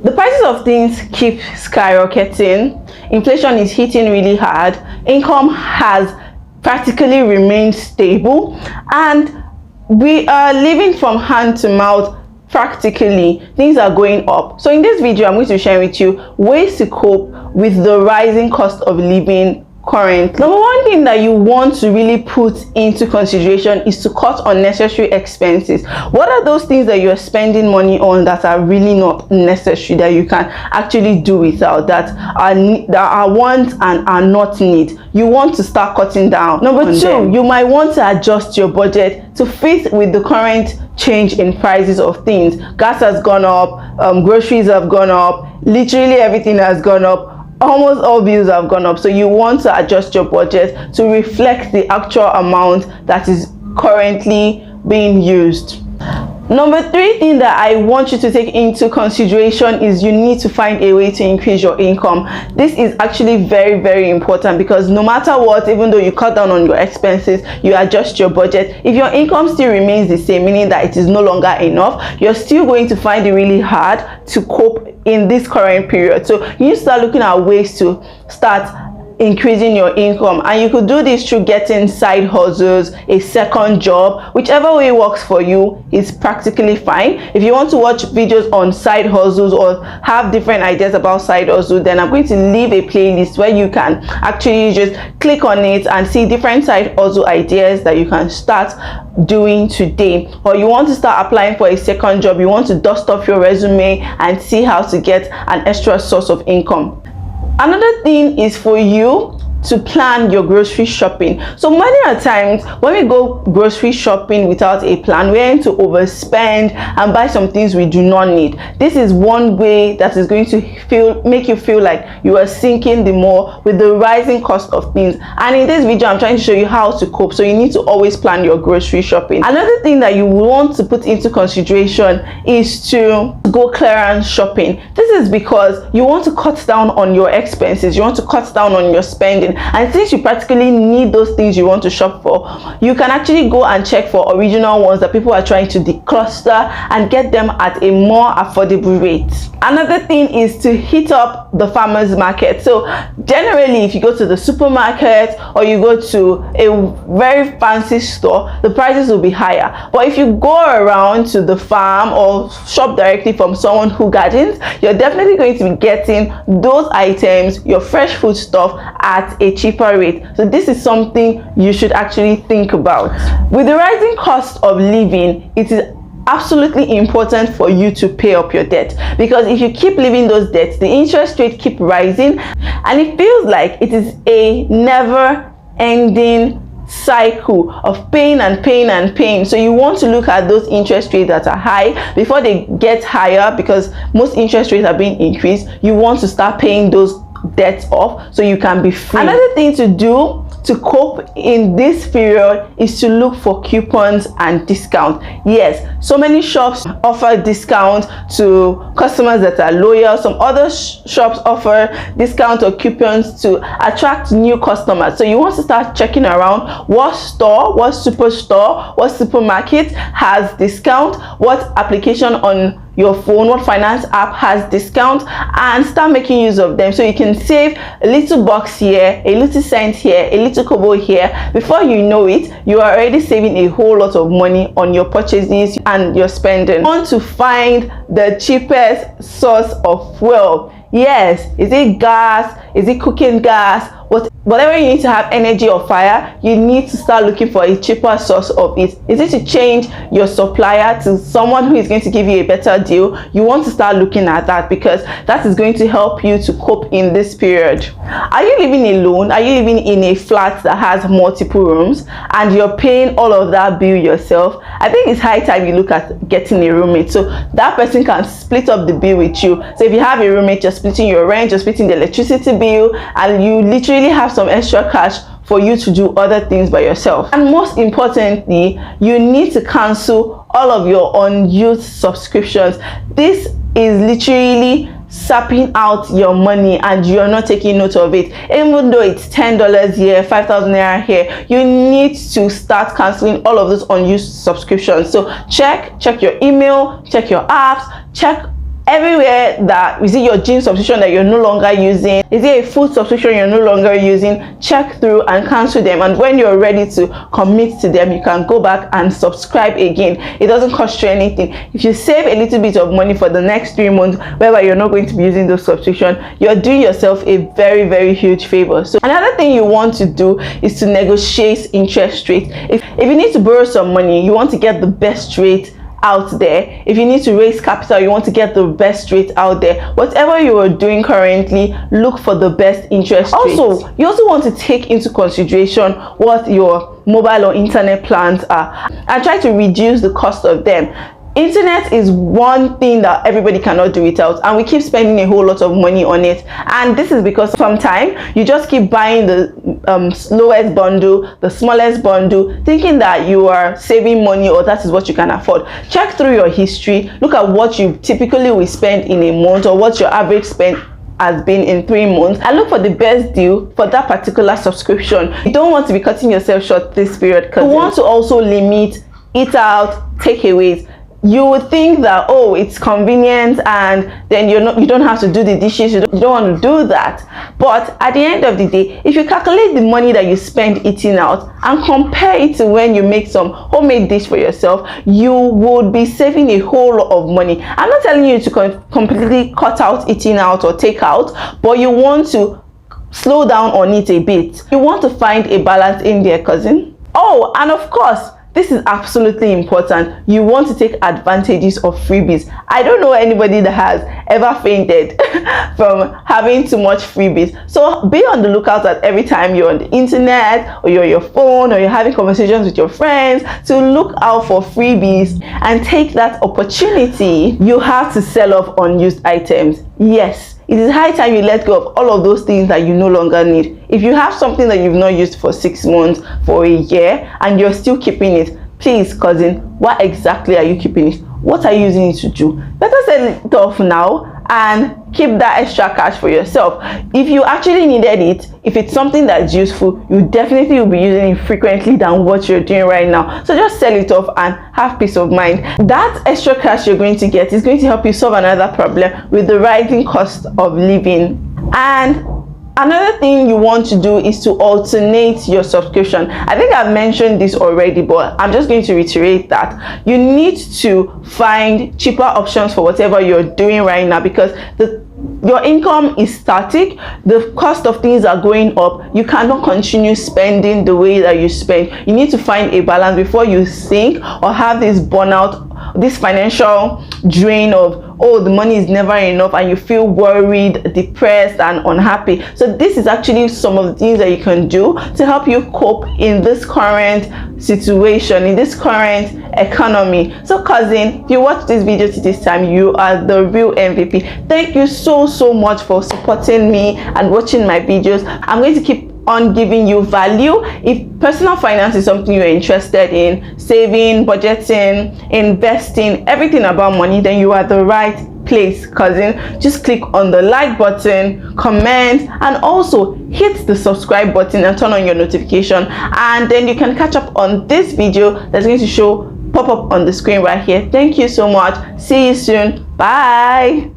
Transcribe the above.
The prices of things keep skyrocketing. Inflation is hitting really hard. Income has practically remained stable, and we are living from hand to mouth. Practically, things are going up. So in this video, I'm going to share with you ways to cope with the rising cost of living currently. Number one thing that you want to really put into consideration is to cut unnecessary expenses. What are those things that you're spending money on that are really not necessary, that you can actually do without, that are wants and are not need? You want to start cutting down. Number two, you might want to adjust your budget to fit with the current change in prices of things. Gas has gone up, groceries have gone up, literally everything has gone up. Almost all bills have gone up, so you want to adjust your budget to reflect the actual amount that is currently being used. Number three thing that I want you to take into consideration is you need to find a way to increase your income. This is actually very, very important, because no matter what, even though you cut down on your expenses, you adjust your budget, if your income still remains the same, meaning that it is no longer enough, you're still going to find it really hard to cope in this current period. So you need to start looking at ways to start increasing your income, and you could do this through getting side hustles, a second job. Whichever way works for you is practically fine. If you want to watch videos on side hustles or have different ideas about side hustles, then I'm going to leave a playlist where you can actually just click on it and see different side hustle ideas that you can start doing today. Or you want to start applying for a second job, you want to dust off your resume and see how to get an extra source of income. Another thing is for you to plan your grocery shopping. So many a times when we go grocery shopping without a plan, we tend to overspend and buy some things we do not need. This is one way that is going to make you feel like you are sinking the more with the rising cost of things. And in this video, I'm trying to show you how to cope. So you need to always plan your grocery shopping. Another thing that you want to put into consideration is to go clearance shopping. This is because you want to cut down on your expenses, you want to cut down on your spending. And since you practically need those things you want to shop for, you can actually go and check for original ones that people are trying to decluster and get them at a more affordable rate. Another thing is to hit up the farmers market. So generally, if you go to the supermarket or you go to a very fancy store, the prices will be higher. But if you go around to the farm or shop directly from someone who gardens, you're definitely going to be getting those items, your fresh food stuff, at a cheaper rate. So this is something you should actually think about. With the rising cost of living, it is absolutely important for you to pay up your debt, because if you keep leaving those debts, the interest rate keep rising, and it feels like it is a never ending cycle of paying and paying and paying. So you want to look at those interest rates that are high before they get higher, because most interest rates are being increased. You want to start paying those debts off so you can be free. Another thing to do to cope in this period is to look for coupons and discount. Yes, so many shops offer discount to customers that are loyal. Some other shops offer discount or coupons to attract new customers. So you want to start checking around what store, what superstore, what supermarket has discount, what application on your phone, what finance app has discount, and start making use of them, so you can save a little bucks here, a little cent here, a little kobo here. Before you know it, you are already saving a whole lot of money on your purchases and your spending. You want to find the cheapest source of fuel. Yes, is it gas? Is it cooking gas? Whatever you need to have energy or fire, you need to start looking for a cheaper source of it. Is it to change your supplier to someone who is going to give you a better deal? You want to start looking at that, because that is going to help you to cope in this period. Are you living alone? Are you living in a flat that has multiple rooms and you're paying all of that bill yourself? I think it's high time you look at getting a roommate, so that person can split up the bill with you. So if you have a roommate, you're splitting your rent, you're splitting the electricity bill, and you literally have some extra cash for you to do other things by yourself. And most importantly, you need to cancel all of your unused subscriptions. This is literally sapping out your money and you're not taking note of it. Even though it's $10 here, 5,000 naira here, you need to start canceling all of those unused subscriptions. So check your email, check your apps, check everywhere that is it your gym subscription that you're no longer using, is it a food subscription you're no longer using, check through and cancel them, and when you're ready to commit to them, you can go back and subscribe again. It doesn't cost you anything. If you save a little bit of money for the next 3 months whereby you're not going to be using those subscription, you're doing yourself a very, very huge favor. So another thing you want to do is to negotiate interest rate. If you need to borrow some money, you want to get the best rate out there. If you need to raise capital, you want to get the best rate out there. Whatever you are doing currently, look for the best interest rate. Also, you also want to take into consideration what your mobile or internet plans are and try to reduce the cost of them. Internet is one thing that everybody cannot do without, and we keep spending a whole lot of money on it, and this is because sometimes you just keep buying the lowest bundle, the smallest bundle, thinking that you are saving money or that is what you can afford. Check through your history, look at what you typically will spend in a month or what your average spend has been in 3 months, and look for the best deal for that particular subscription. You don't want to be cutting yourself short this period because you want to also limit eat out, takeaways. You would think that, oh, it's convenient and then you don't have to do the dishes, you don't want to do that. But at the end of the day, if you calculate the money that you spend eating out and compare it to when you make some homemade dish for yourself, you would be saving a whole lot of money. I'm not telling you to completely cut out eating out or take out, but you want to slow down on it a bit. You want to find a balance in there, cousin. Oh, and of course, this is absolutely important. You want to take advantages of freebies. I don't know anybody that has ever fainted from having too much freebies. So be on the lookout at every time you're on the internet or you're on your phone or you're having conversations with your friends to look out for freebies and take that opportunity. You have to sell off unused items. Yes. It is high time you let go of all of those things that you no longer need. If you have something that you've not used for 6 months, for a year, and you're still keeping it, please, cousin, what exactly are you keeping it? What are you using it to do? Better sell it off now and keep that extra cash for yourself. If you actually needed it, if it's something that's useful, you definitely will be using it frequently than what you're doing right now. So just sell it off and have peace of mind. That extra cash you're going to get is going to help you solve another problem with the rising cost of living. And another thing you want to do is to alternate your subscription. I think I've mentioned this already, but I'm just going to reiterate that you need to find cheaper options for whatever you're doing right now, because your income is static. The cost of things are going up. You cannot continue spending the way that you spend. You need to find a balance before you sink or have this burnout, this financial drain of, oh, the money is never enough, and you feel worried, depressed, and unhappy. So this is actually some of the things that you can do to help you cope in this current situation, in this current economy. So cousin, if you watch this video to this time, you are the real MVP. Thank you so much for supporting me and watching my videos. I'm going to keep on giving you value. If personal finance is something you're interested in, saving, budgeting, investing, everything about money, then you are the right place, cousin. Just click on the like button, comment, and also hit the subscribe button and turn on your notification, and then you can catch up on this video that's going to pop up on the screen right here. Thank you so much. See you soon. Bye.